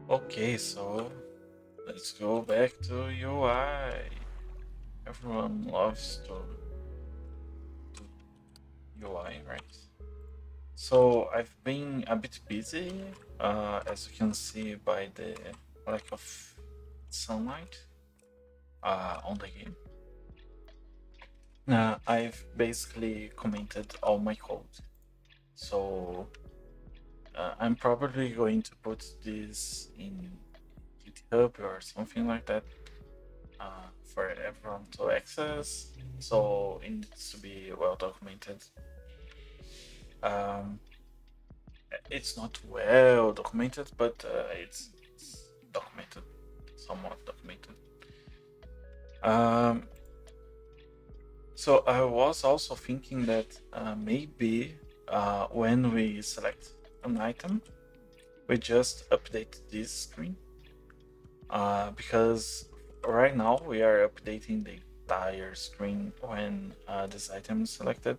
Okay, so let's go back to UI. Everyone loves to do UI, right? So I've been a bit busy, as you can see by the lack of sunlight on the game. I've basically commented all my code. So I'm probably going to put this in GitHub or something like that for everyone to access. So it needs to be well documented. Um, it's not well documented, but it's documented, somewhat documented. Um, so I was also thinking that maybe when we select an item, we just update this screen because right now we are updating the entire screen when this item is selected.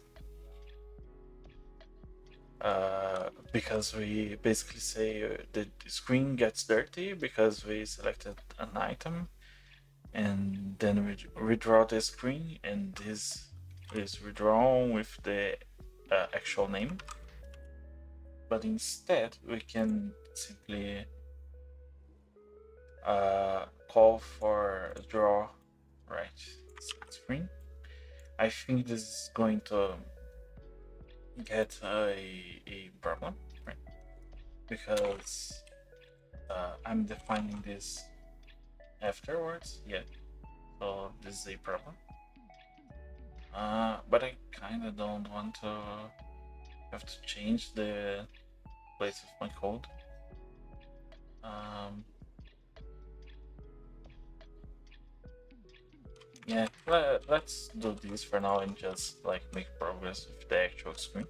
Because we basically say the screen gets dirty because we selected an item, and then we redraw the screen, and this is redrawn with the actual name. But instead, we can simply call for draw right screen. I think this is going to get a problem, right? Because I'm defining this afterwards. Yeah, so this is a problem. But I kind of don't want to have to change the place of my code. Um, yeah, let's do this for now and just like make progress with the actual screen.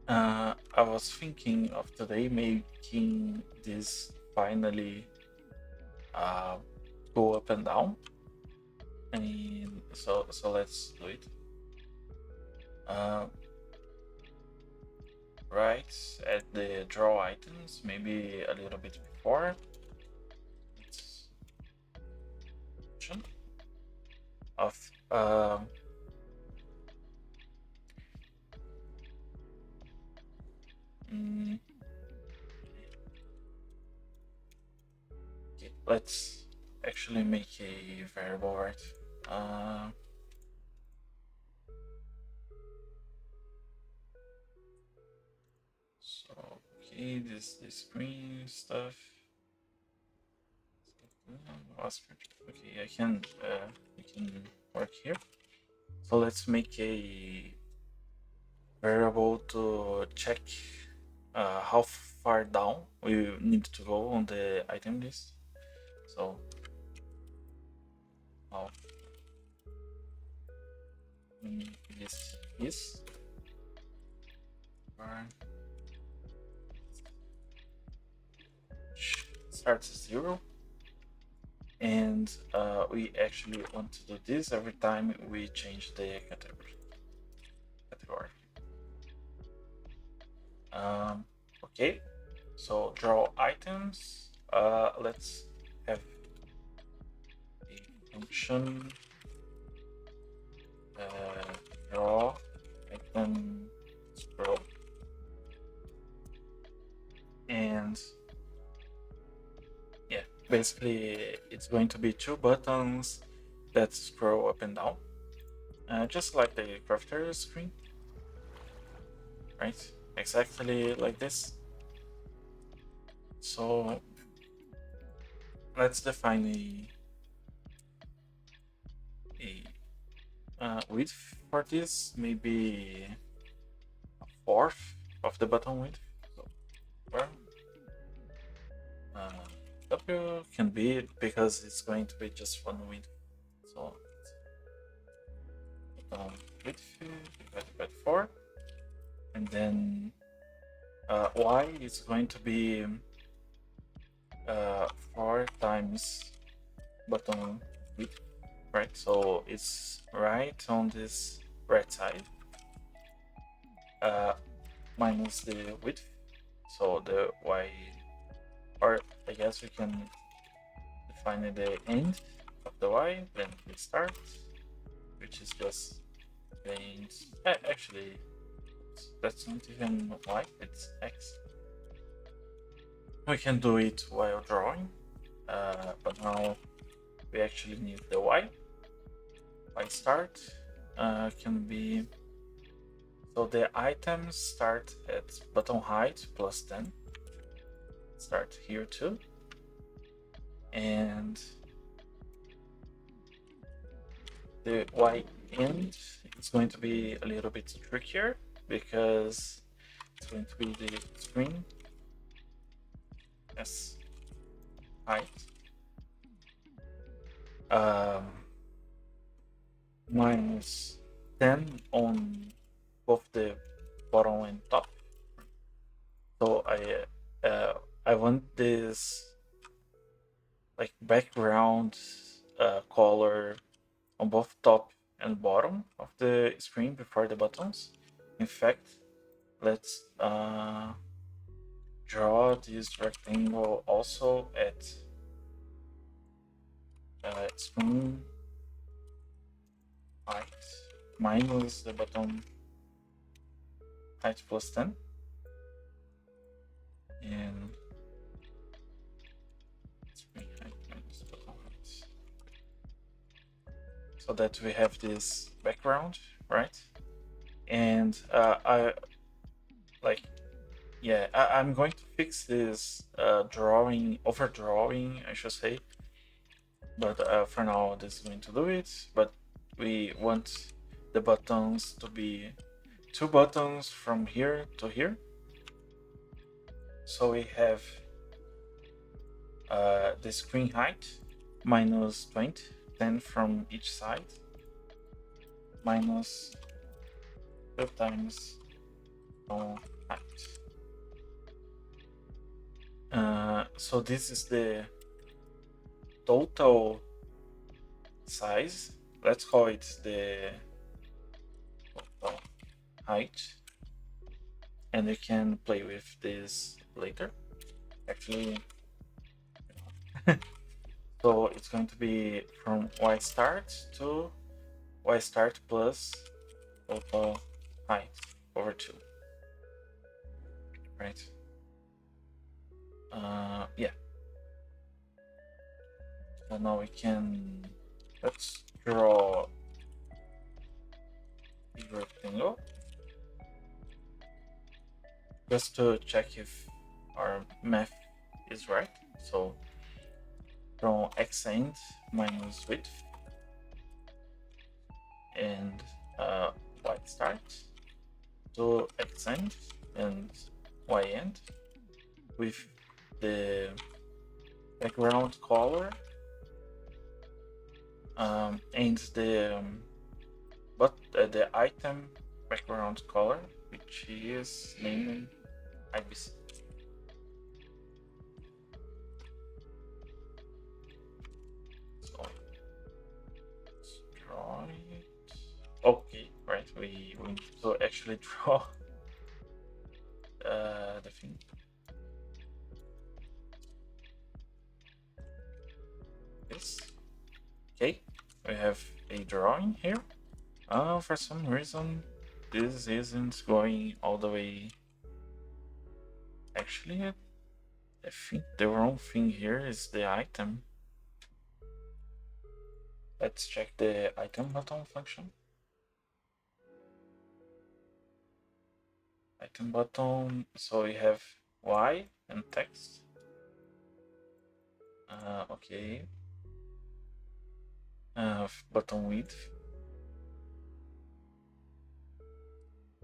I was thinking of today making this finally uh, go up and down, and so let's do it. Uh, right at the draw items, maybe a little bit before. It's of mm, okay, let's actually make a variable, right? So okay, this screen stuff. Okay, we can work here. So let's make a variable to check how far down we need to go on the item list. So how this is starts at 0, and we actually want to do this every time we change the category. Okay, so draw items. Let's have a function draw item scroll, and yeah, basically it's going to be two buttons that scroll up and down, just like the crafter screen, right? Exactly like this. So let's define a width for this, maybe a fourth of the button width. So where W can be, because it's going to be just one width. So width divided by 4, and then Y is going to be 4 times button width, right? So it's right on this right side, minus the width, so the Y or I guess we can define the end of the y, then the start, which is just going. Actually, that's not even y, it's x. We can do it while drawing, but now we actually need the y. Y start can be, so the items start at button height plus 10. Start here too. And the y end is going to be a little bit trickier because it's going to be the screen as height minus 10 on both the bottom and top. So I want this like background color on both top and bottom of the screen before the buttons. In fact, let's draw this rectangle also at screen height minus the bottom height plus 10. And screen height minus bottom height. So that we have this background, right? And I'm going to fix this overdrawing, I should say. But for now, this is going to do it. But we want the buttons to be 2 buttons from here to here. So we have the screen height minus 20, 10 from each side, minus 2 times height. So this is the total size. Let's call it the total height, and we can play with this later. Actually, so it's going to be from y start to y start plus total height over 2, right? Yeah. So now let's draw a rectangle just to check if our math is right. So from x end minus width and y start to x end and y end with the background color and the item background color, which is named IBC. So let's draw it. Okay, right. We need to actually draw the thing. This. Okay, we have a drawing here. For some reason, this isn't going all the way. Actually, I think the wrong thing here is the item. Let's check the item button function. Item button, so we have y and text. Okay. Button width.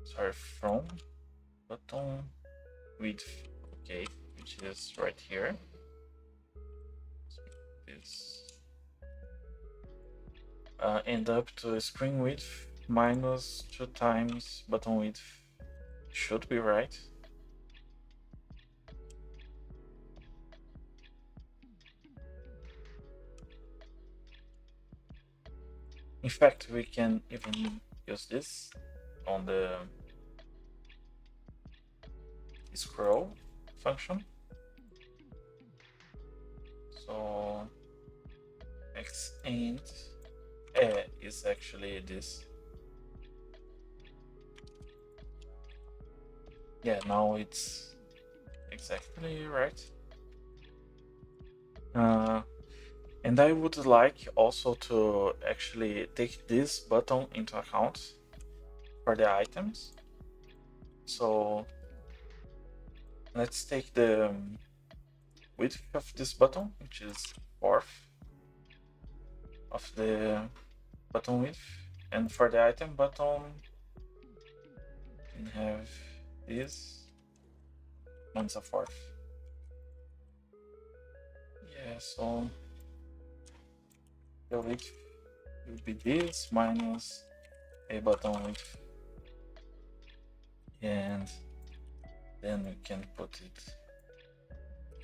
Sorry, from button width. Okay, which is right here. So this end up to screen width minus 2 times button width. Should be right. In fact, we can even use this on the scroll function. So x int is actually this. Yeah, now it's exactly right. And I would like also to actually take this button into account for the items. So let's take the width of this button, which is fourth of the button width, and for the item button, we have this minus a fourth. Yeah, so the width will be this minus a button width, and then we can put it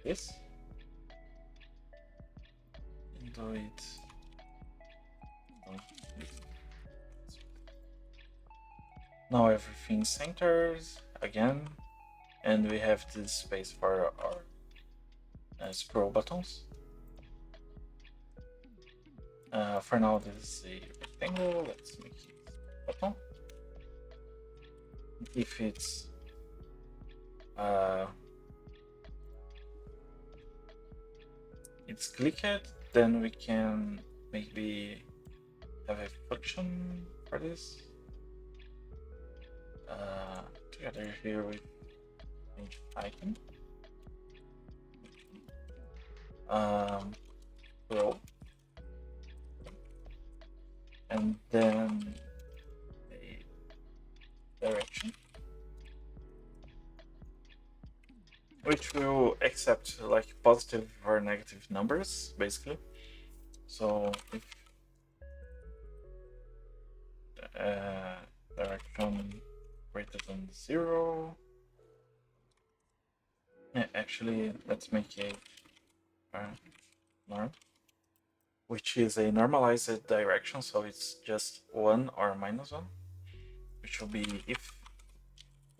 this and do it. Now everything centers again, and we have this space for our scroll buttons. For now, this is a rectangle. Let's make it a button. If it's clicked, then we can maybe have a function for this. Together here with item. Row. And then a direction, which will accept like positive or negative numbers, basically. So if direction greater than 0, actually let's make a norm, which is a normalized direction, so it's just 1 or minus 1, which will be if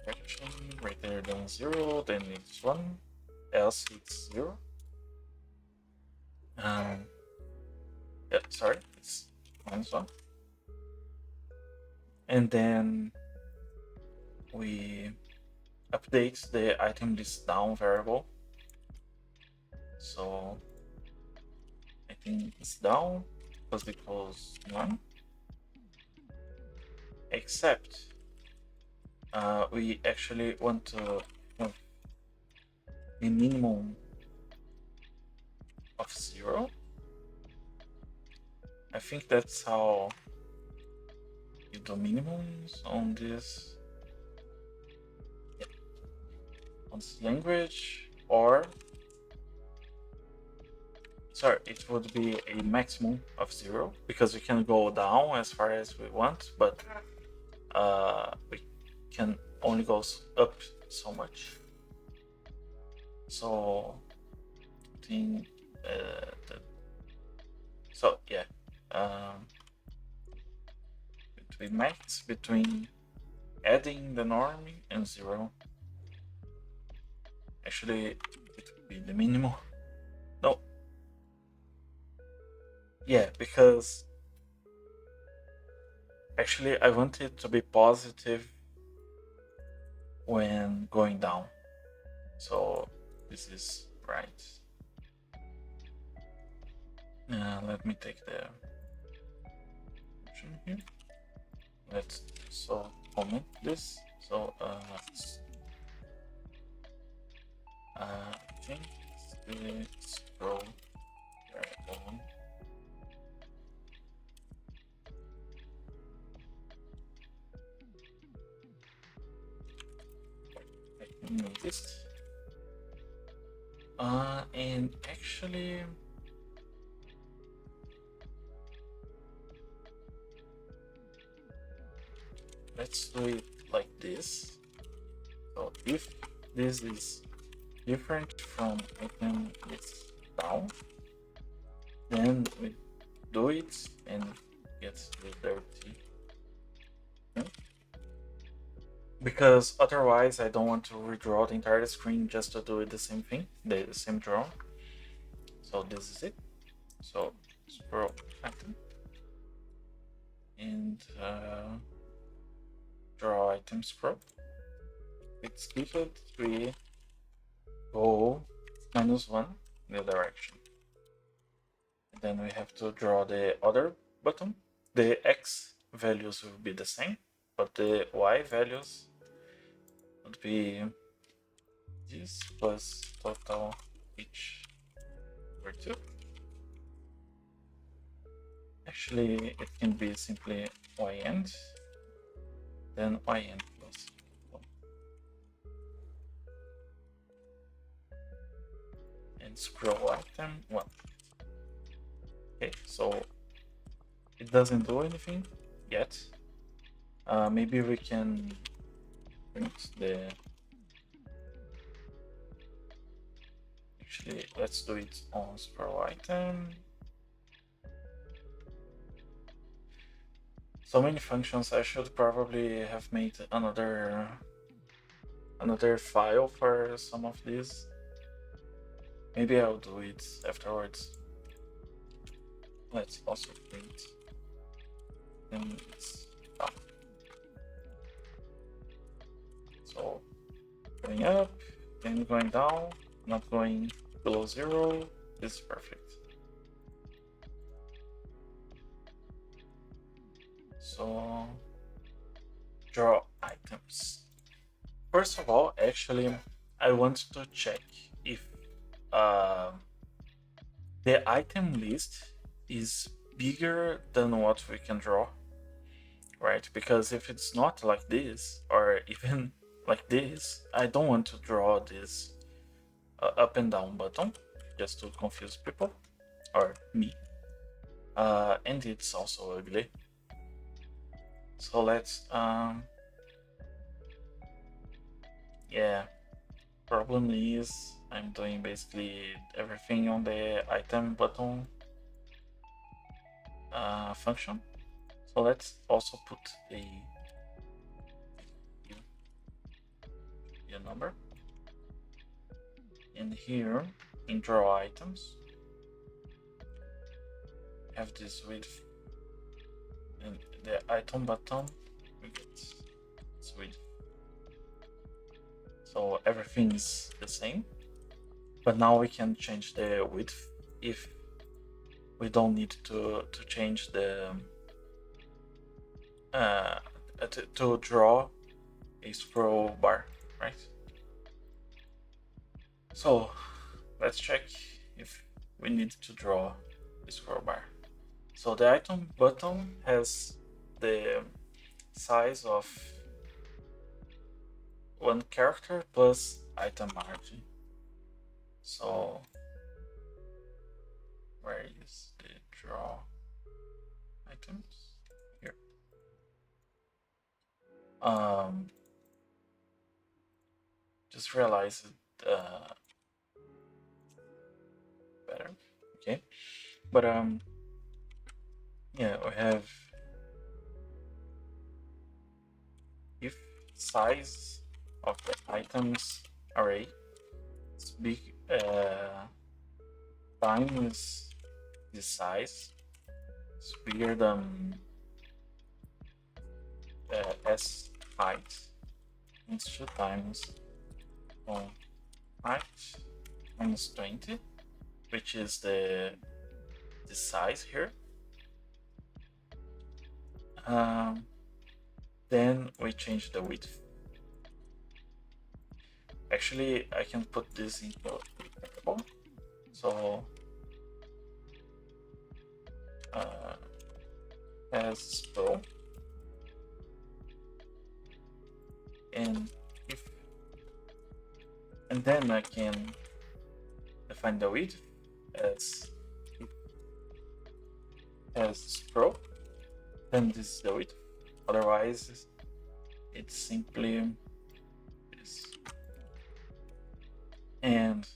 direction greater than 0, then it's 1, else it's 0. Yeah, sorry, it's minus 1. And then we update the item list down variable. So I think it's down because it was 1. Except we actually want to have a minimum of 0. I think that's how you do minimums on this. Yeah. On this language, or sorry, it would be a maximum of 0 because we can go down as far as we want, but we can only go up so much. So I think so yeah, between max, between adding the norm and 0. Actually, it would be the minimum. No. Yeah, because actually I want it to be positive when going down. So this is right. Let me take the option here. Let's so comment this. So I think it's scroll variable. I need this. And actually, let's do it like this. So if this is different from item is down, then we do it and get the dirty. Okay. Because otherwise I don't want to redraw the entire screen just to do it the same thing, the same draw. So this is it. So scroll item and draw item scroll. It's default 3 go -1 in the direction. And then we have to draw the other button. The X values will be the same, but the Y values would be this plus total each over 2. Actually, it can be simply Y end, then Y end plus 1. And scroll item 1. Okay, so it doesn't do anything yet. Maybe we can print the... Actually, let's do it on scroll item. So many functions. I should probably have made another file for some of these. Maybe I'll do it afterwards. Let's also print. Then it's up. So going up, then going down, not going below 0. This is perfect. So draw items. First of all, actually, I want to check if the item list is bigger than what we can draw, right? Because if it's not like this, or even like this, I don't want to draw this up and down button just to confuse people, or me. And it's also ugly. So let's yeah, problem is I'm doing basically everything on the item button function. So let's also put a number. And here in draw items, have this width, and the item button we get this width. So everything is the same, but now we can change the width if we don't need to change the to draw a scroll bar, right? So let's check if we need to draw a scroll bar. So the item button has the size of 1 character plus item margin. So where is the draw items? Here. Just realize it better. Okay, but yeah, we have if size of the items array is big times the size is bigger than s height. It's 2 times height minus 20, which is the size here. Then we change the width. Actually, I can put this into a variable. So as scroll, and then I can define the width as scroll. Then this is the width. Otherwise, it's simply this. And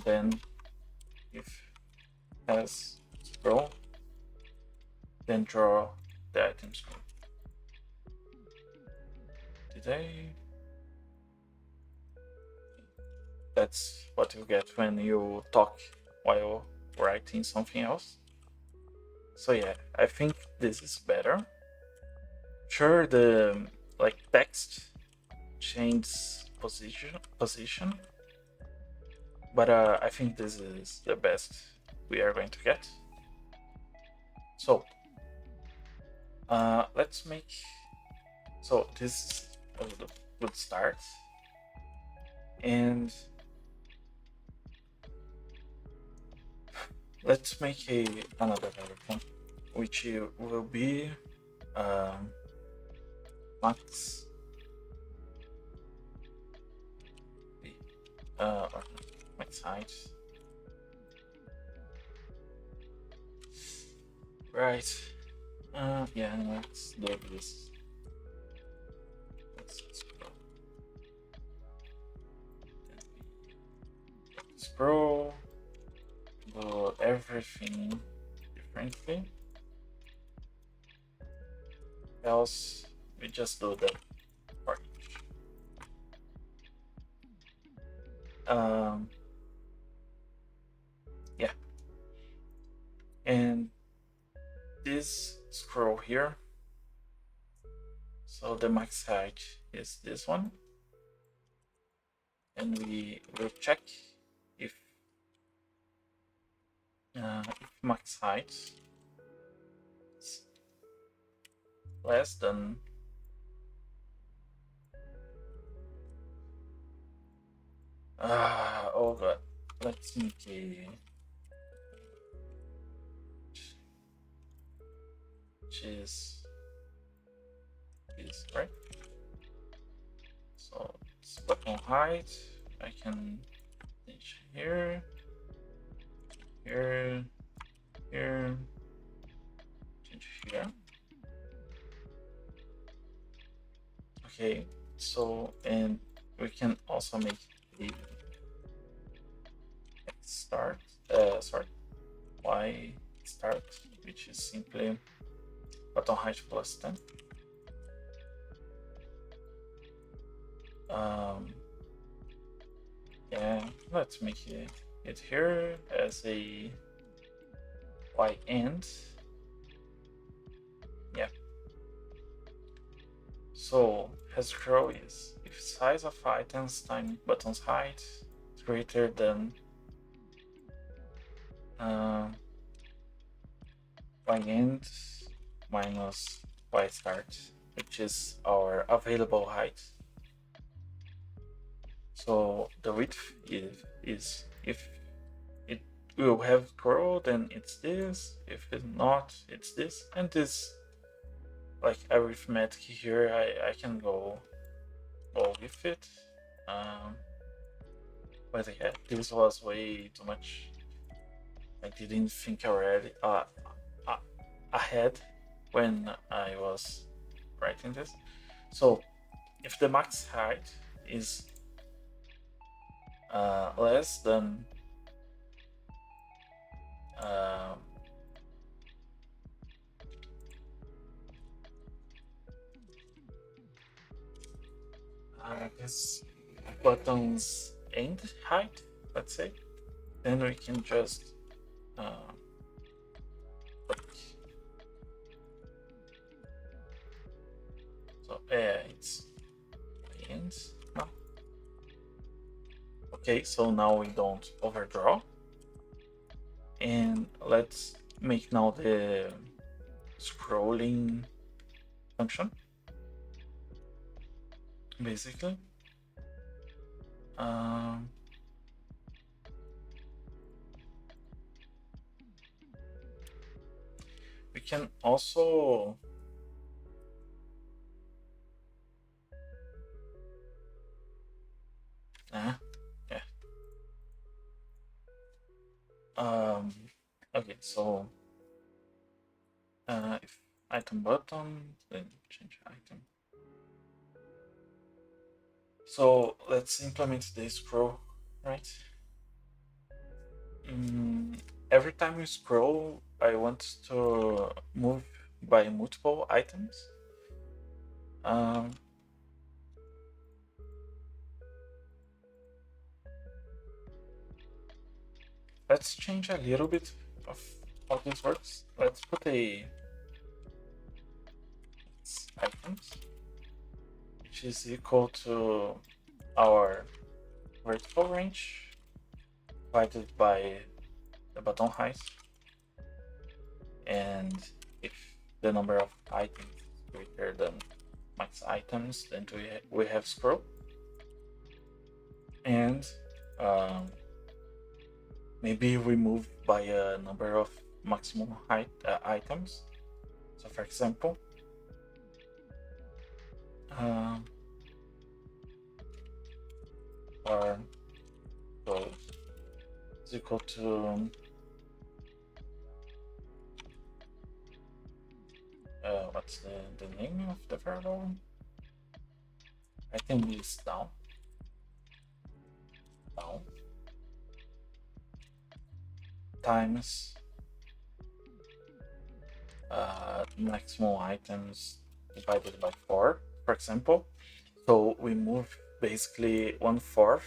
then if as scroll, then draw the item scroll. that's what you get when you talk while writing something else. So yeah, I think this is better. Sure, the like text changes position, but I think this is the best we are going to get. So let's make, so this is a good start, and let's make another variable, which will be max or max height. Right. Yeah, let's do this. Let's scroll. Do everything differently. Else, we just do the for each. Yeah. And this scroll here, so the max height is this one, and we will check if max height is less than oh god, let's make a is right. So it's button height. I can change here, here, here, change here. Okay, so and we can also make the start, sorry, y start, which is simply button height plus 10. Yeah, let's make it here as a y end. Yeah. So as scroll is if size of items times button's height is greater than y end minus y start, which is our available height. So the width is if it will have scroll, then it's this. If it's not, it's this. And this, like arithmetic here, I can go with it. But yeah, this was way too much. I didn't think already ahead when I was writing this. So if the max height is less than this button's end height, let's say, then we can just so it's end now. Okay, so now we don't overdraw, and let's make now the scrolling function. Basically, we can also yeah. Okay, so if item button, then change item. So let's implement the scroll, right? Every time you scroll, I want to move by multiple items. let's change a little bit of how this works. Let's put items, which is equal to our vertical range divided by the button height, and if the number of items is greater than max items, then we have scroll. And maybe we move by a number of maximum height items. So for example, our goal is equal to what's the name of the variable? I think it's down times maximum items divided by 4, for example. So we move basically 1/4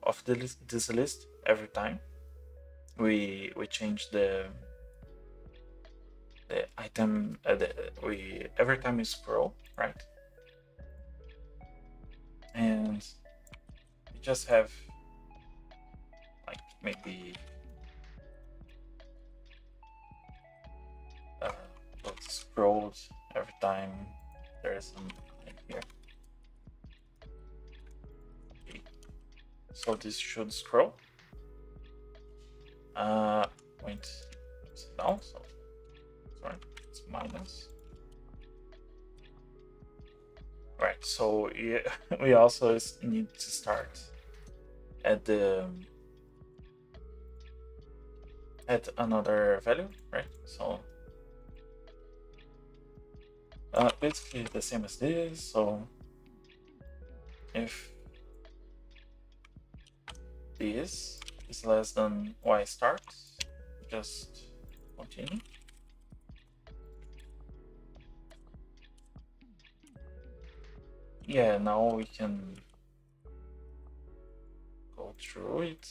of this list every time we change the item. Every time we scroll, right? And we just have like maybe scrolled every time there is something here. Okay. So this should scroll. Wait, it's down, so sorry, it's minus. Right, so yeah, we also need to start at another value, right? So basically the same as this. So if this is less than y start, just continue. Yeah, now we can go through it,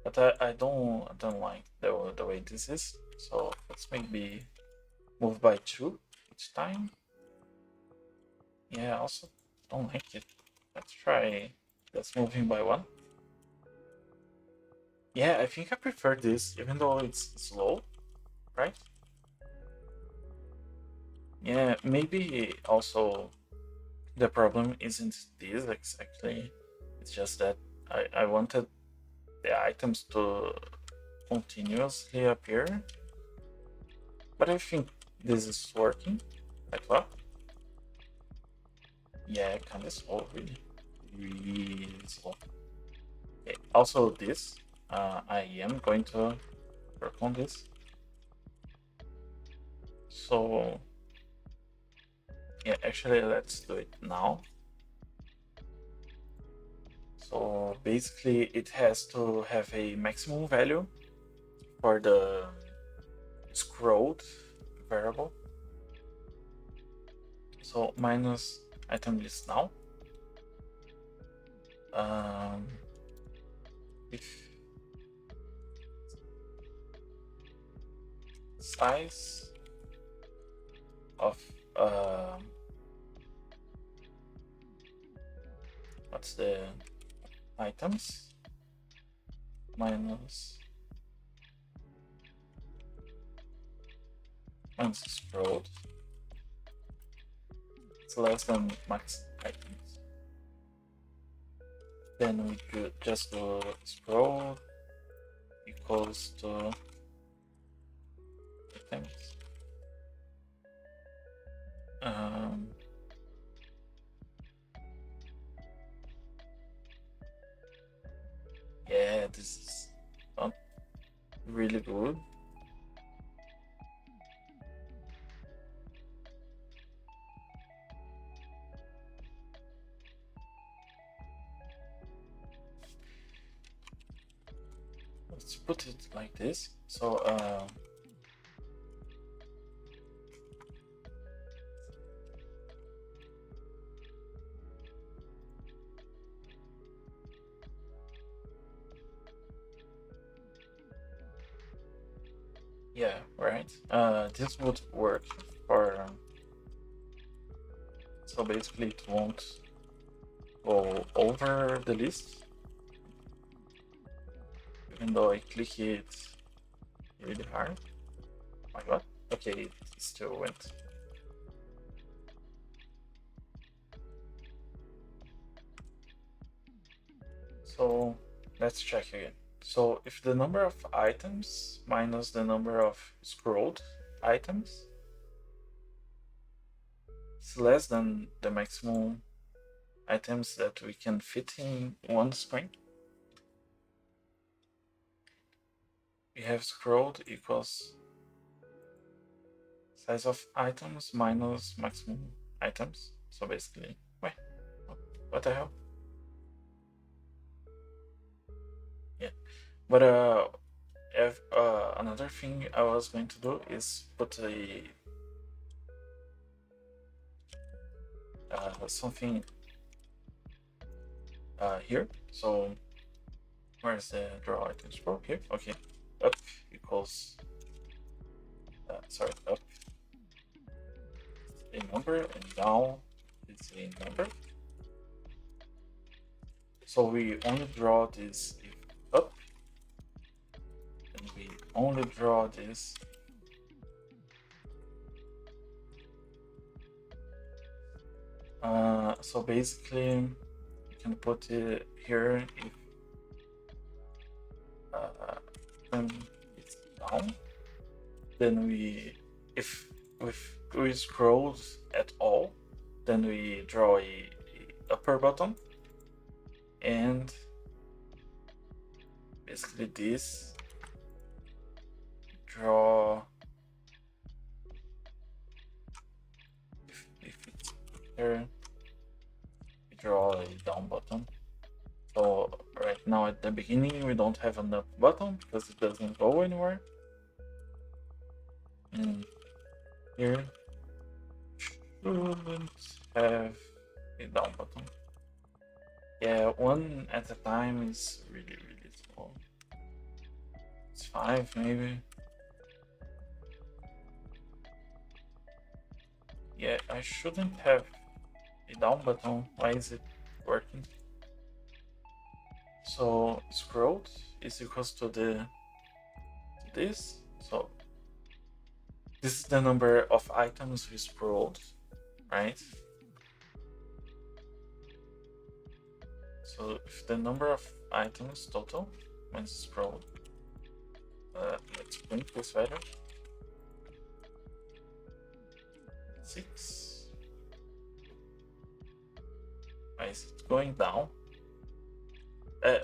but I don't like the way this is. So let's maybe move by 2 each time. Yeah, also don't like it. Let's try that's moving by 1. Yeah, I think I prefer this, even though it's slow, right? Yeah, maybe also the problem isn't this exactly. It's just that I wanted the items to continuously appear. But I think this is working quite well. Yeah, kind of slow, really. Really slow. Okay, also this, I am going to work on this. So, yeah, actually, let's do it now. So basically, it has to have a maximum value for the scrolled variable. So minus item list now. If size of what's the items minus scrolled, it's less than max items. Then we could just do scroll equals to items. Yeah, this is not really good. Let's put it like this. So right? This would work for, so basically it won't go over the list, even though I click it really hard. Oh my god, okay, it still went. So let's check again. So if the number of items minus the number of scrolled items is less than the maximum items that we can fit in one screen, we have scrolled equals size of items minus maximum items. So basically, wait, what the hell? Yeah, but if, another thing I was going to do is put a something here. So where's the draw items pro? Here, okay. Up equals sorry, up a number and down is a number. So we only draw this if up, and we only draw this so basically you can put it here if when it's down, then if we scroll at all, then we draw a upper button, and basically this draw if it's here, we draw a down button. So right now at the beginning we don't have an up button because it doesn't go anywhere. And here shouldn't have a down button. Yeah, one at a time is really slow. It's 5 maybe. Yeah, I shouldn't have a down button. Why is it working? So scrolled is equals to this. So this is the number of items we scrolled, right? So if the number of items total when scrolled, let's print this value. 6. Why is it going down?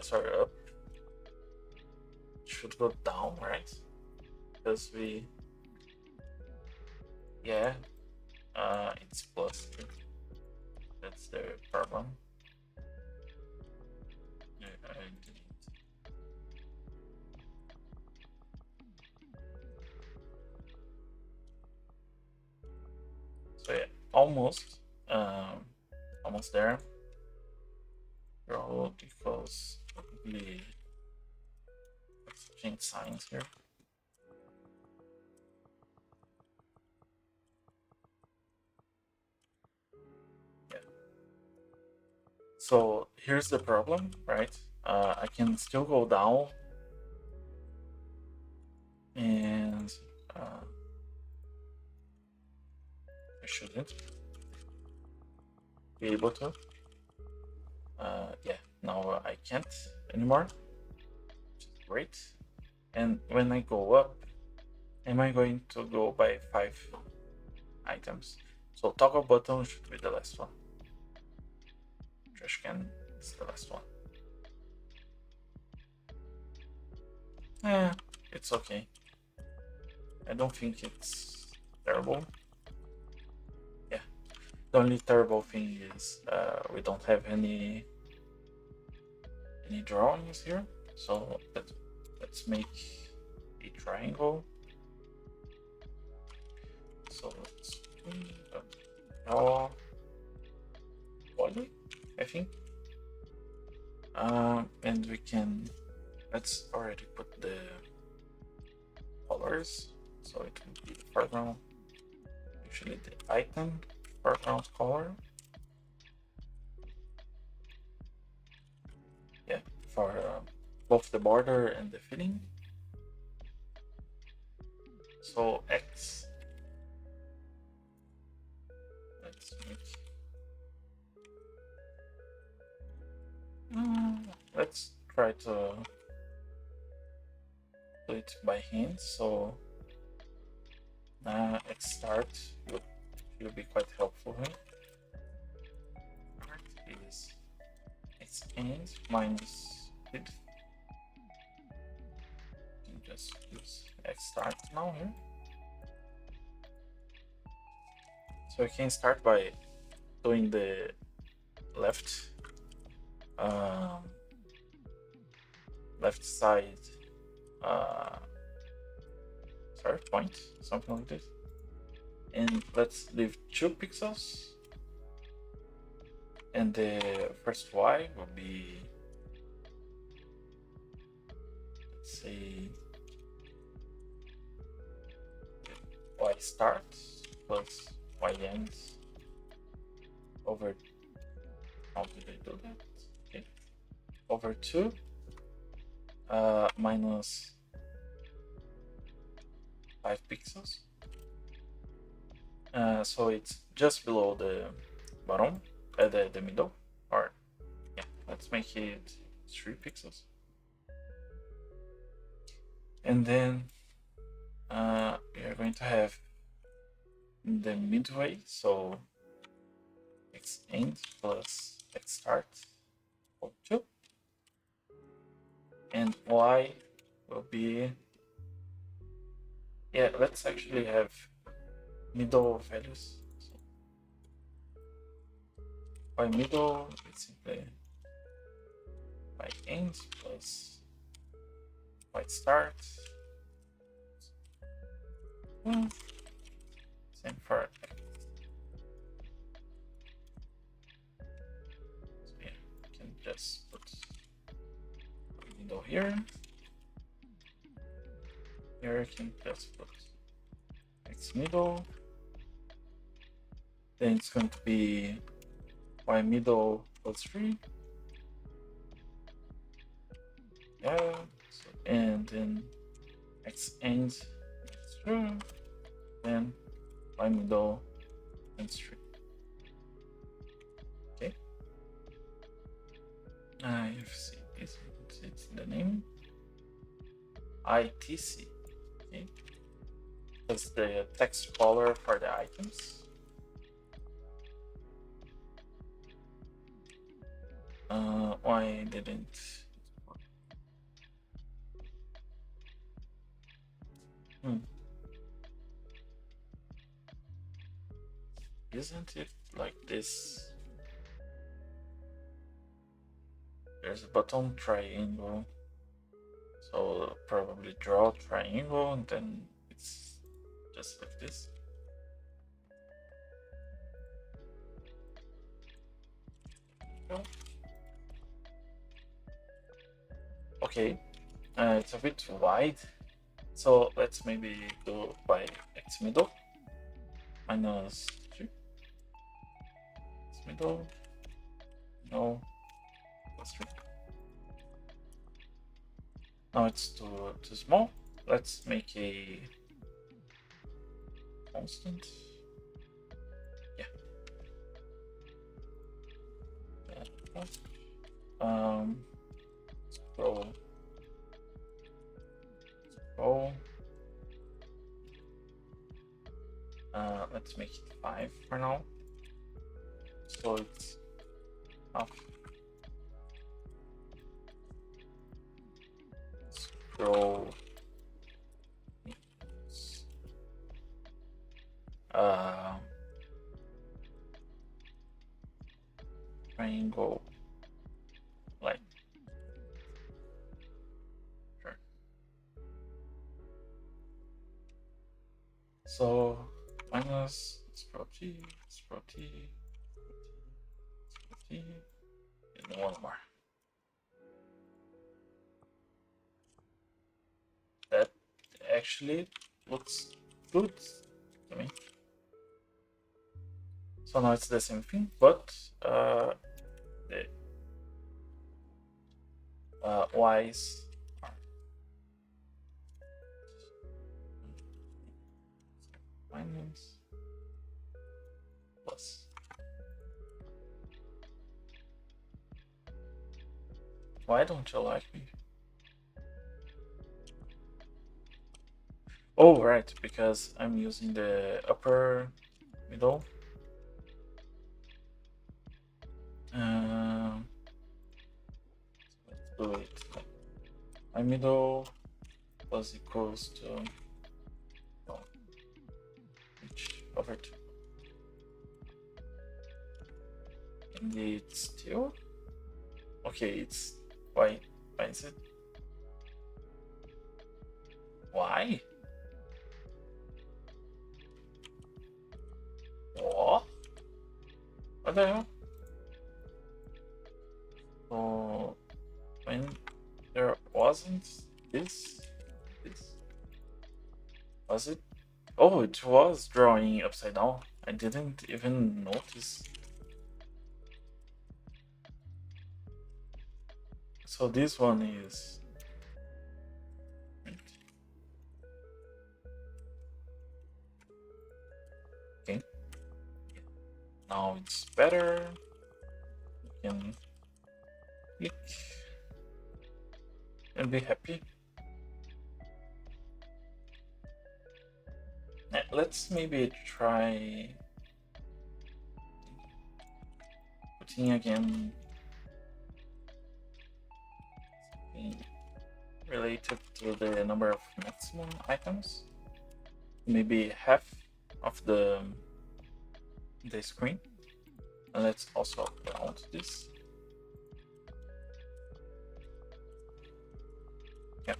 Sorry, up. It should go down, right? Because we, yeah, it's plus 3. That's the problem. So yeah, almost there. Row equals probably, let's change signs here. Yeah. So here's the problem, right? I can still go down and I shouldn't be able to. Yeah, now I can't anymore, which is great. And when I go up, am I going to go by 5 items? So toggle button should be the last one. Trash can is the last one. It's okay. I don't think it's terrible. Yeah. The only terrible thing is we don't have any drawings here. So let's make a triangle. So let's draw body, I think. And we can, let's already put the colors. So it will be the foreground, usually the item foreground color. Yeah, for both the border and the filling. So X. Let's make. Let's try to do it by hand. So X start will be quite helpful here. Start is X end minus width. You can just use X start now here. So you can start by doing the left left side point, something like this. And let's leave 2 pixels. And the first Y will be, let's say, Y start plus Y end over, how did I do that? Okay, over 2 minus 5 pixels. So it's just below the bottom, the middle, or yeah, let's make it 3 pixels. And then we are going to have the midway, so X end plus X start for 2, and Y will be, yeah, let's actually have middle values. So by middle, it's simply Y end plus Y start. Same for X. So yeah, you can just put a middle here. Here I can just put X middle. Then it's going to be Y middle plus 3. Yeah, so, and then X end is 3. Then Y middle and 3. Okay. IFC is it's the name. ITC. Okay. That's the text color for the items. Why didn't Isn't it like this? There's a button triangle, so probably draw triangle and then it's just like this. Okay, it's a bit wide, so let's maybe go by X middle minus 2. X middle, no, plus 3. Now it's too small. Let's make a constant. Yeah. Scroll. Let's make it 5 for now. So it's half. Scroll. Triangle. Like. Sure. So minus scroll T, and one more. That actually looks good to me. So now it's the same thing, but the Y's are minus plus. Why don't you like me? Oh, right, because I'm using the upper middle. Let's do it. My middle plus equals to which over 2. And it's still okay. It's why is it? Why? What? What the hell? So when there wasn't this was it? Oh, it was drawing upside down. I didn't even notice. So this one is okay. Now it's better. You can click and be happy. Let's maybe try putting again something related to the number of maximum items. Maybe half of the screen. And let's also round this. Yeah.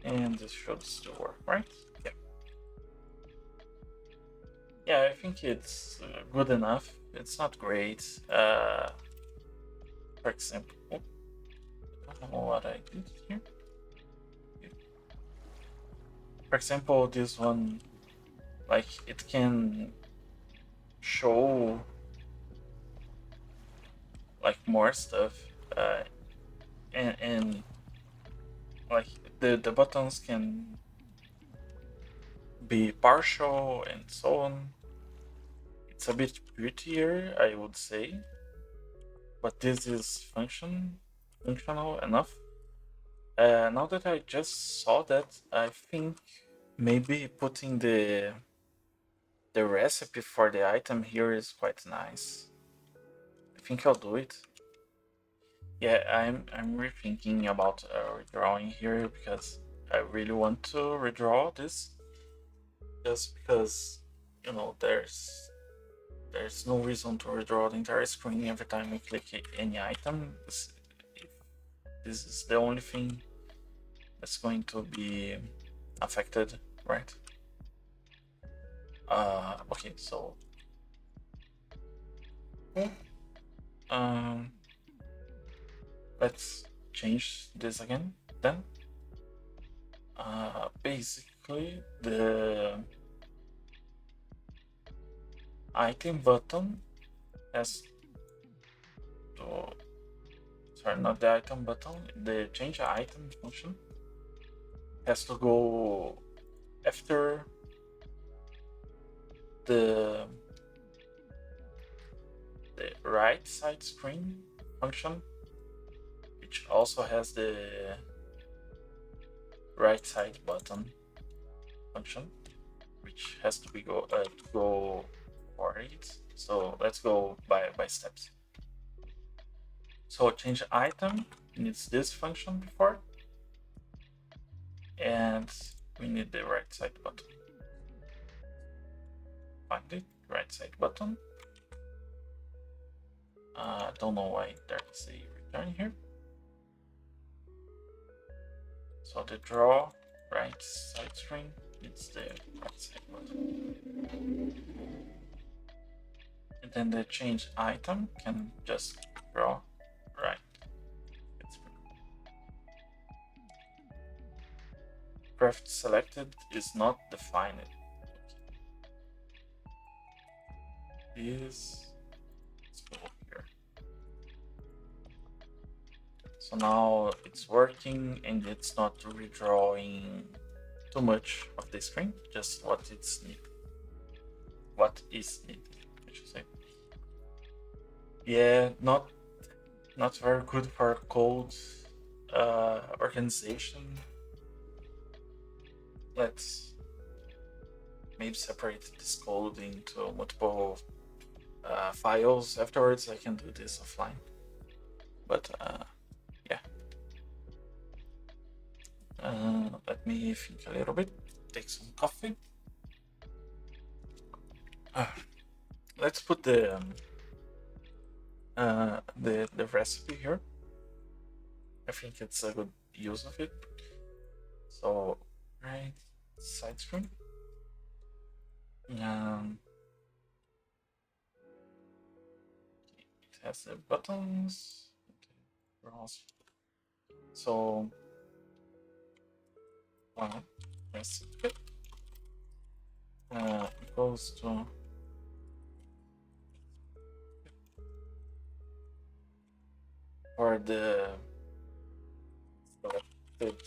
And this should still work, right? Yeah. Yeah, I think it's good enough. It's not great. For example, I don't know what I did here. For example, this one, like it can show like more stuff, and like the buttons can be partial and so on. It's a bit prettier, I would say, but this is functional enough. Now that I just saw that, I think maybe putting the recipe for the item here is quite nice. I think I'll do it. Yeah, I'm rethinking about redrawing here because I really want to redraw this. Just because, you know, there's no reason to redraw the entire screen every time you click any item. If this is the only thing that's going to be affected, right? Okay, so let's change this again then. Basically the item button has to, sorry, not the item button, the change item function has to go after the right side screen function, which also has the right side button function, which has to be go for it. So let's go by steps. So change item needs this function before, and we need the right side button. Find it, right side button. Don't know why there's a return here. So the draw right side string needs the right side button. And then the change item can just draw right. craft selected is not defined. This, let's go here. So now it's working and it's not redrawing too much of the screen, just what it's needed. What is needed, I should say. Yeah, not very good for code organization. Let's maybe separate this code into multiple files. Afterwards, I can do this offline. But yeah. Let me think a little bit. Take some coffee. Let's put the recipe here. I think it's a good use of it. So, right, side screen. It has the buttons. Okay. So, recipe goes to for the selected.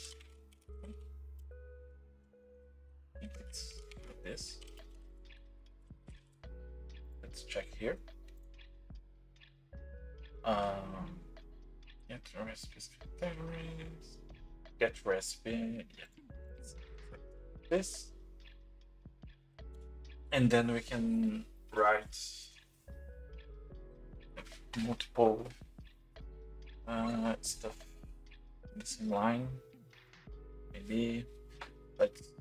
I think it's like this. Let's check here. Get recipes categories. Get recipe. Yeah. This. And then we can write multiple stuff in the same line. Maybe let's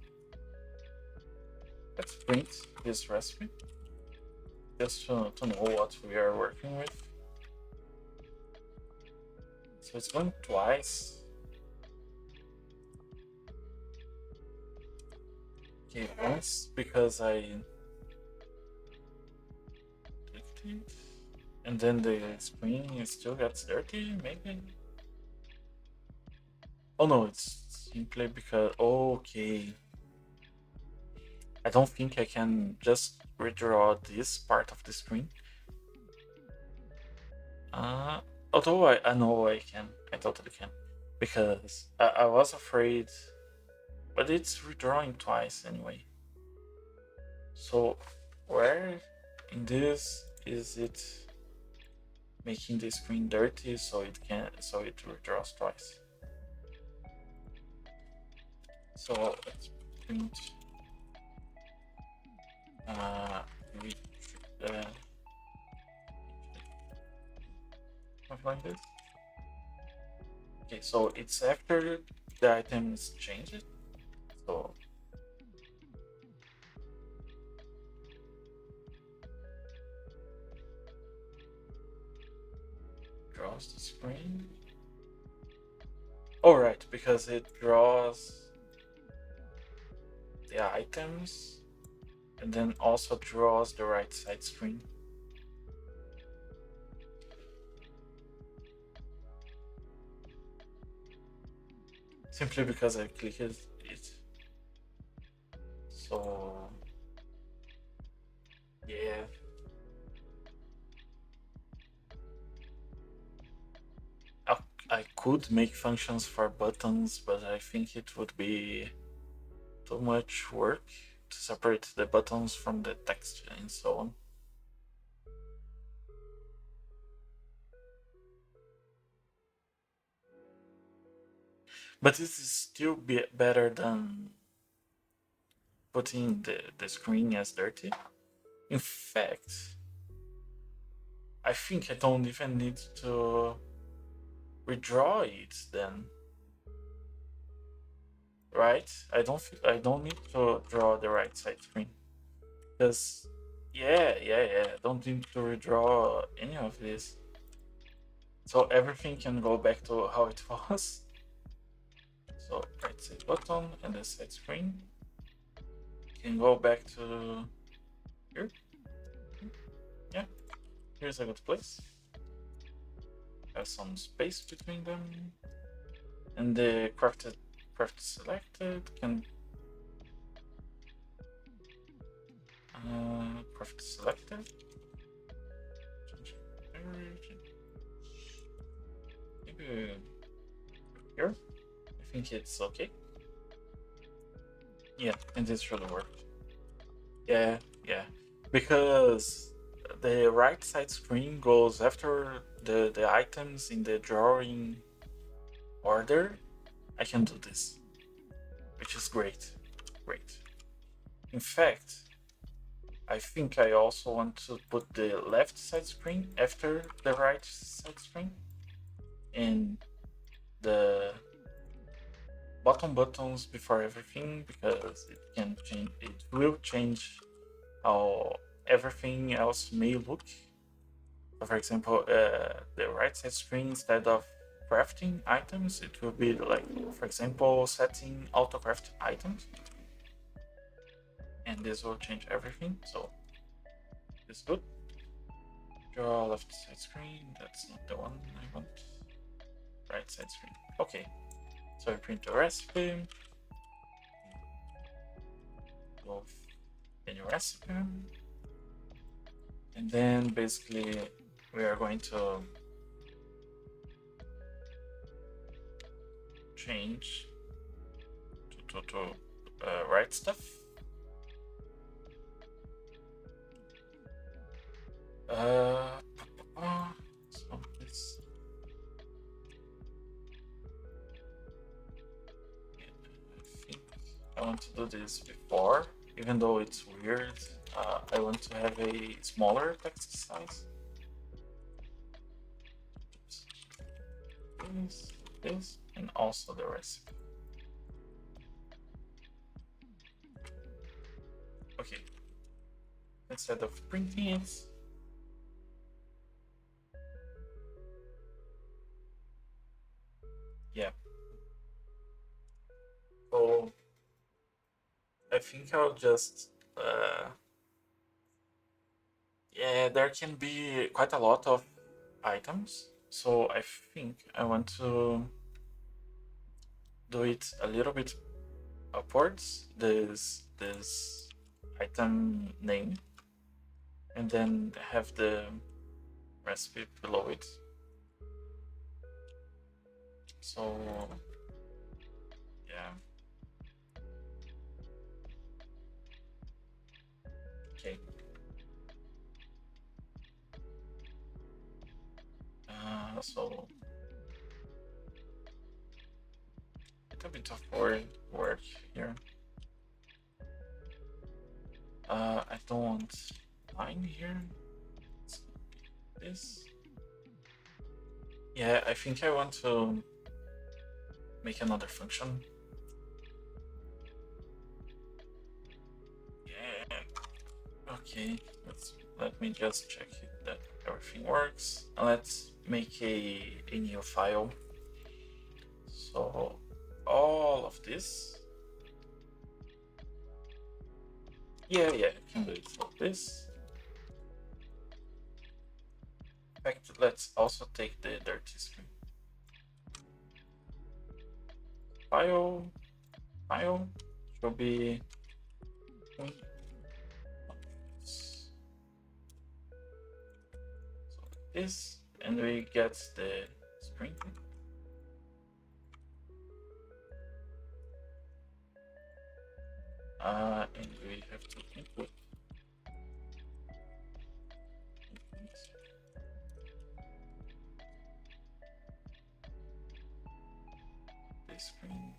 print this recipe just to know what we are working with. So it's going twice. Okay, once because I clicked it, and then the screen still gets dirty, maybe? Oh no, it's simply because, okay. I don't think I can just redraw this part of the screen. Although I know I can, I totally can. Because I was afraid, but it's redrawing twice anyway. So where in this is it making the screen dirty so it redraws twice? So let's print something like this. Okay, so it's after the items changed. So draws the screen. Oh right, because it draws the items and then also draws the right side screen. Simply because I clicked it. So yeah. I could make functions for buttons, but I think it would be too much work to separate the buttons from the text and so on. But this is still better than putting the screen as dirty. In fact, I think I don't even need to redraw it then. Right? I don't need to draw the right side screen. Because yeah, I don't need to redraw any of this. So everything can go back to how it was. So right side button and the side screen can go back to here. Yeah, here's a good place. Have some space between them. And the crafted autocrafter selected, can craft selected. Maybe here. I think it's okay. Yeah, and this should work. Yeah, because the right side screen goes after the items in the drawing order. I can do this, which is great. In fact, I think I also want to put the left side screen after the right side screen, and the bottom buttons before everything, because it can change. It will change how everything else may look. So for example, the right side screen, instead of crafting items, it will be like, for example, setting autocraft items, and this will change everything. So it's good. Draw left side screen. That's not the one I want. Right side screen. Okay. So I print the recipe. Go in your recipe, and then basically we are going to change to write stuff. So this. Yeah, I think I want to do this before, even though it's weird. I want to have a smaller text size. This, and also the recipe. Okay. Instead of printing it, yeah. So I think I'll just yeah, there can be quite a lot of items, so I think I want to do it a little bit upwards, this item name, and then have the recipe below it. So yeah. Okay. So a bit of work here. I don't want line here. This. Yeah, I think I want to make another function. Yeah. Okay. Let me just check that everything works. Let's make a new file. So all of this. Yeah, I can do it like this. In fact, let's also take the dirty screen. File should be so this, and we get the screen. And we have to input this screen.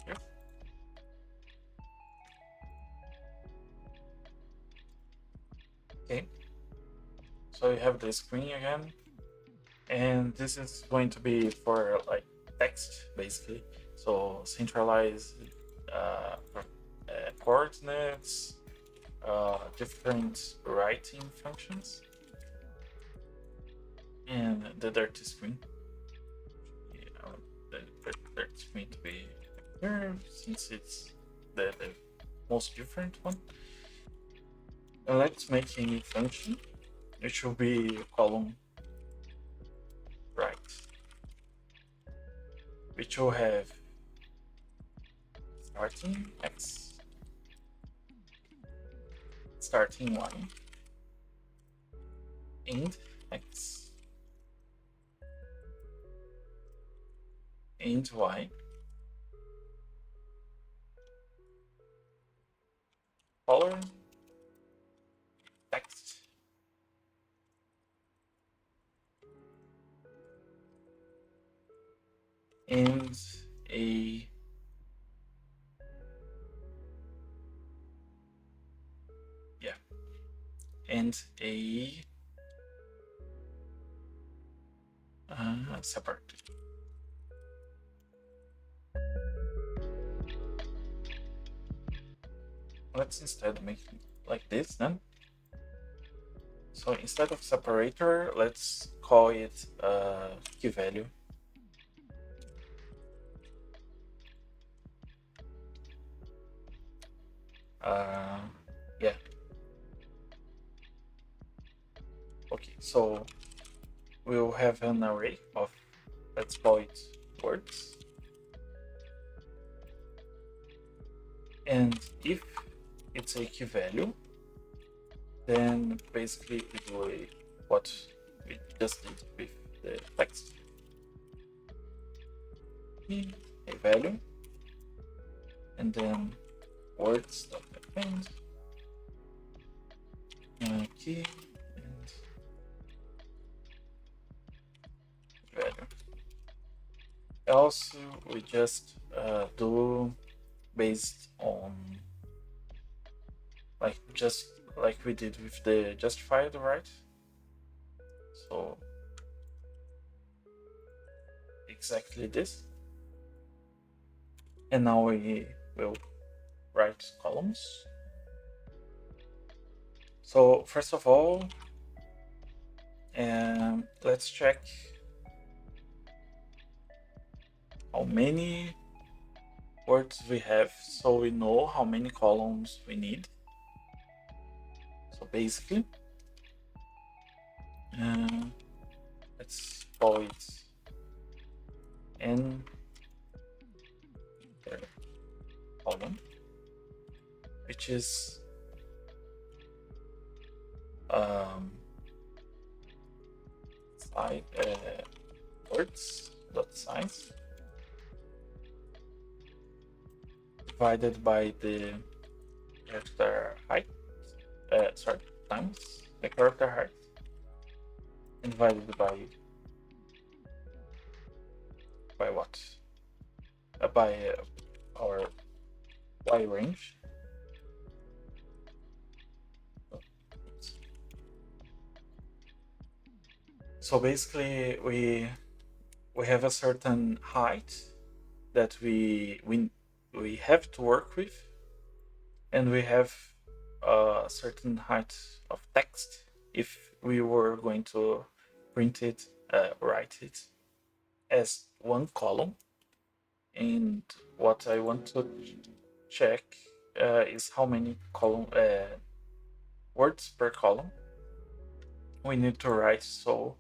Here. Okay. So you have the screen again, and this is going to be for like text basically. So centralize coordinates, different writing functions, and the dirty screen. Yeah, the dirty screen to be here since it's the most different one. And let's make a new function. It should be column right. which will have starting x, starting y, int x, int y, color, text, and a separate. Let's instead make it like this then. So instead of separator, let's call it key value. Yeah. Okay, so we'll have an array of, let's call it words. And if it's a key value, then basically we do what we just did with the text. Key, a value, and then words.append, key, and value. Also, we just do based on just like we did with the justified, right? So exactly this. And now we will write columns. So first of all, let's check how many words we have so we know how many columns we need. So basically, let's call it n column, which is words dot size divided by the character height, times the character height, and divided by what? By our y range. So basically, we have a certain height that we have to work with, and we have a certain height of text if we were going to print it, write it as one column. And what I want to check is how many words per column we need to write. So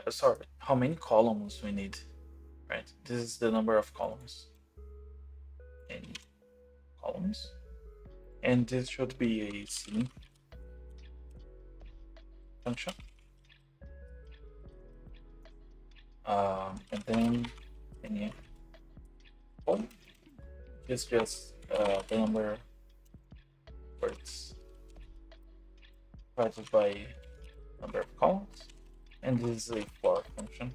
sorry, how many columns we need, right? This is the number of columns. Any columns, and this should be a ceiling function. And then any column is just the number of words divided by number of columns, and this is a for function.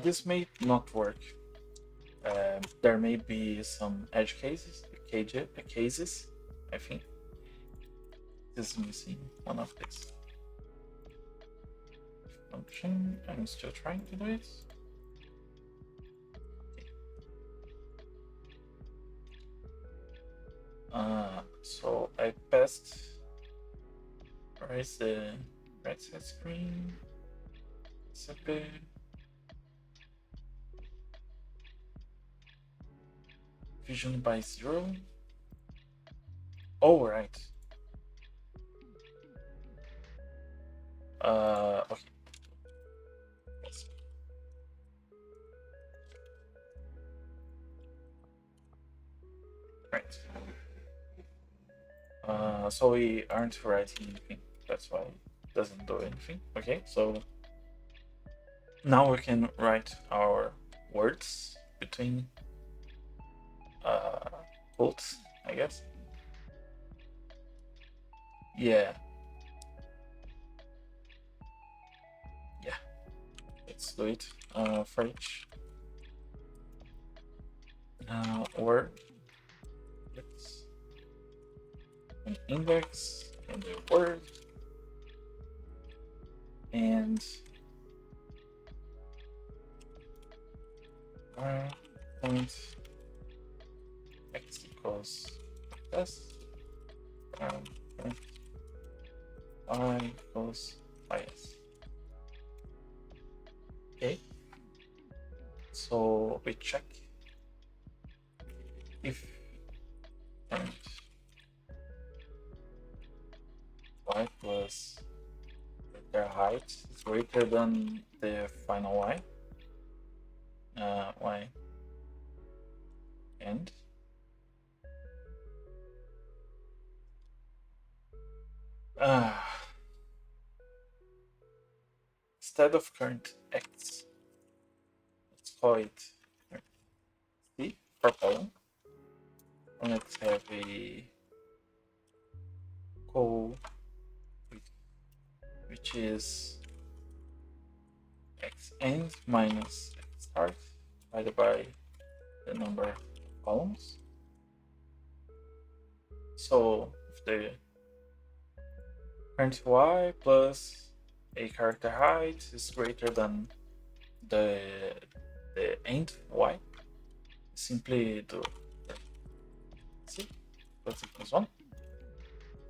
This may not work. There may be some edge cases, I think. This is missing one of these. Function, I'm still trying to do it. Okay. So I passed, where is the right side screen? Separate. Vision by 0. Oh, right. Okay. So we aren't writing anything. That's why it doesn't do anything. Okay, so now we can write our words between quotes, I guess. Yeah. Yeah. Let's do it for each word. It's an index and the word and point x equals s point y equals ys. Okay, so we check if point y plus their height is greater than the final y. Y and instead of current x, let's call it c for column, and let's have a call which is x end minus x start divided by the number of columns. So if the current y plus a character height is greater than the end y, simply do c plus equals 1,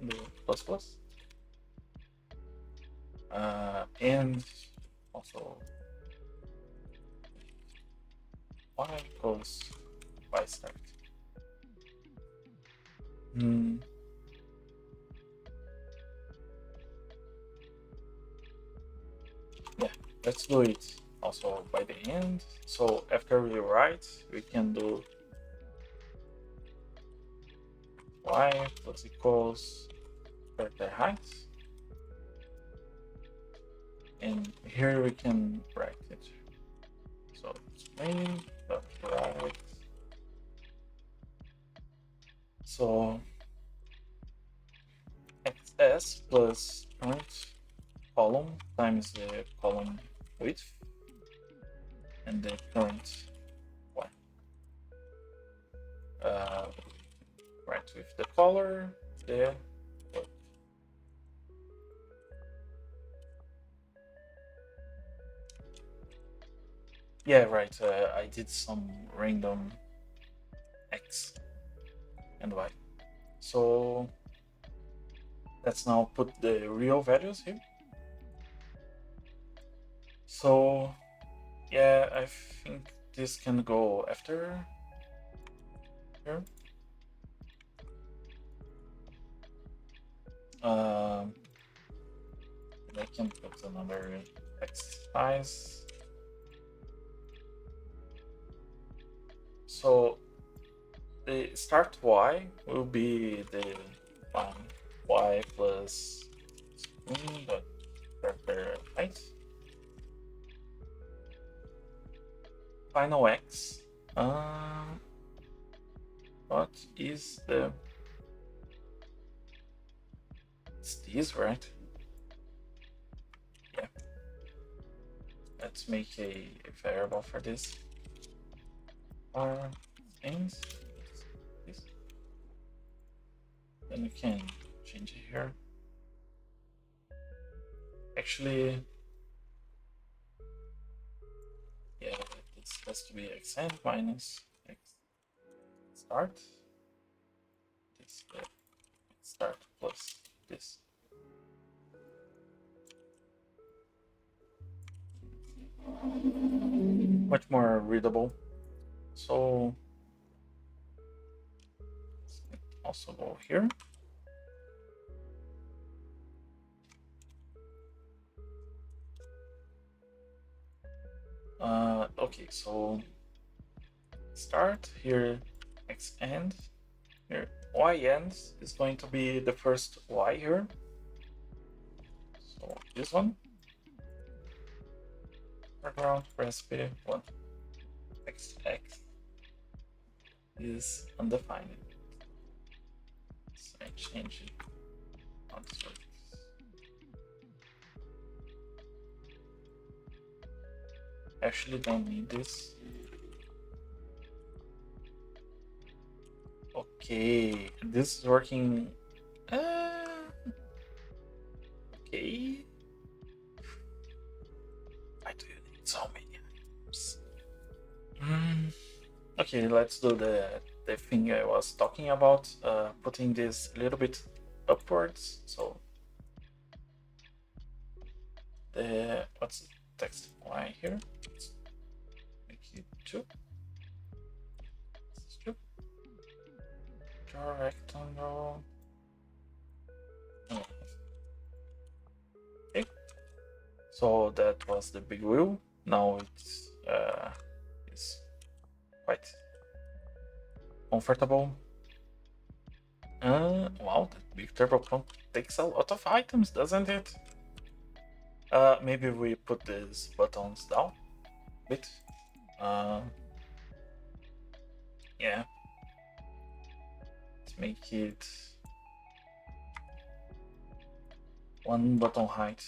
do plus plus, and also y equals y start. Yeah, let's do it also by the end. So after we write, we can do y plus equals character height, and here we can write it. So it's main dot write. So xs plus current column times the column width and the current one. Right with the color, the word. Yeah, right. I did some random x and y. So let's now put the real values here. So yeah, I think this can go after here. I can put another x size. So the start y will be the y plus dot character height. Final x. What is the? It's this, right? Yeah. Let's make a variable for this. Things. This. Then we can change it here. Actually, yeah, this has to be x end minus x start. This x start plus this. Much more readable. So let's also go here. Okay, so start here, x end, here Y end is going to be the first Y here. So this one. Background recipe 1. XX is undefined. So I change it on surface. Actually don't need this. Okay, this is working. Okay. Why do you need so many items? Okay, let's do the thing I was talking about. Putting this a little bit upwards. So the what's the text Y here? Let's make it 2. This is 2. Draw a rectangle. Okay. So that was the big wheel. Now it's quite comfortable. Wow, that big turbo pump takes a lot of items, doesn't it? Maybe we put these buttons down a bit. Yeah. Let's make it 1 button height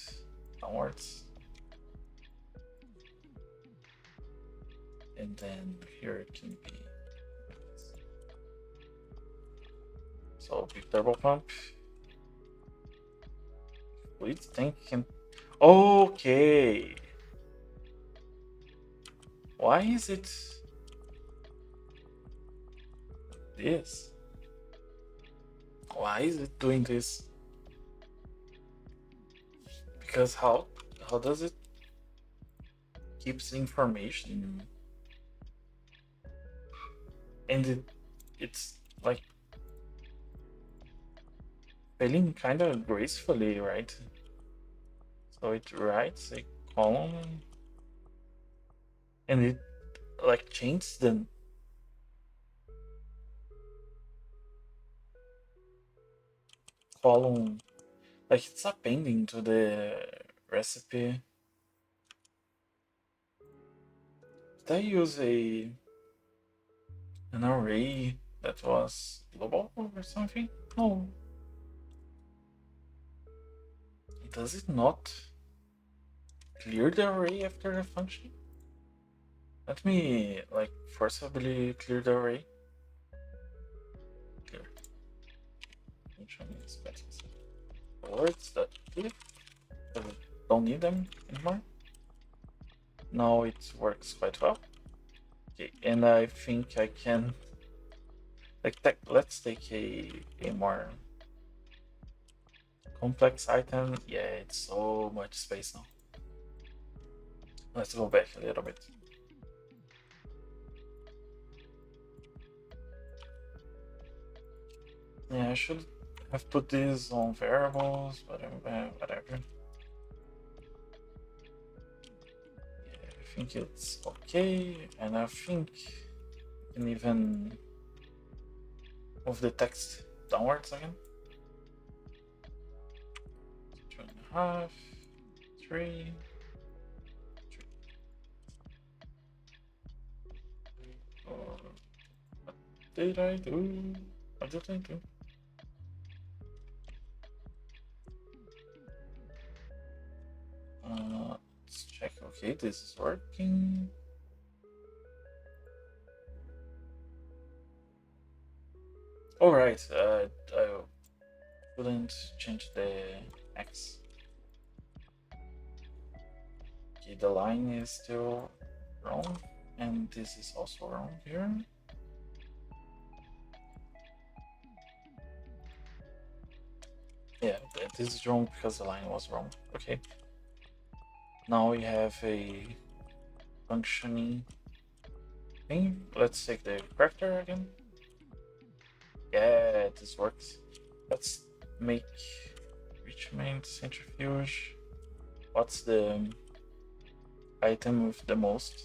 downwards. And then here it can be. So big turbo pump. Please think can. Okay. Why is it this? Why is it doing this? Because how does it keeps information? And it's like filling kind of gracefully, right? So it writes a column and it like changes the column, like it's appending to the recipe. Did I use an array that was global or something? No. Does it not clear the array after the function? Let me like forcibly clear the array. Clear. Function is better. Words that clear. Don't need them anymore. Now it works quite well. Okay, and I think I can like let's take a more complex item. Yeah, it's so much space now. Let's go back a little bit. Yeah, I should have put these on variables, but whatever. Yeah, I think it's okay, and I think I can even move the text downwards again. 2.5, 3. What did I do? What did I do? Let's check. Okay, this is working. All right. I couldn't change the X. Okay, the line is still wrong, and this is also wrong here. Yeah, this is wrong because the line was wrong. Okay. Now we have a functioning thing. Let's take the crafter again. Yeah, this works. Let's make Richmond centrifuge. What's the item with the most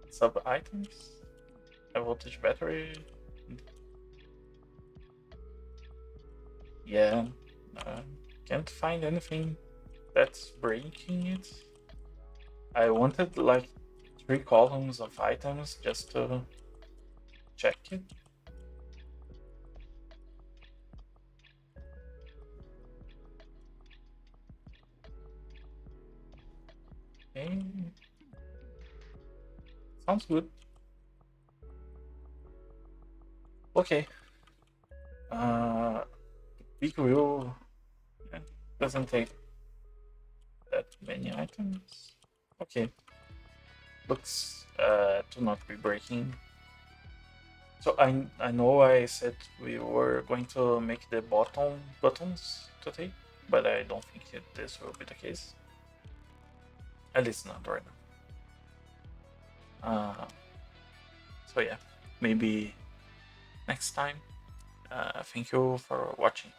sub items? High voltage battery. Yeah, can't find anything that's breaking it. I wanted like 3 columns of items just to check it. Okay. Sounds good. Okay. Big wheel doesn't take that many items. Okay. Looks to not be breaking. So I know I said we were going to make the bottom buttons today, but I don't think this will be the case. At least not right now. So yeah, maybe next time. Thank you for watching.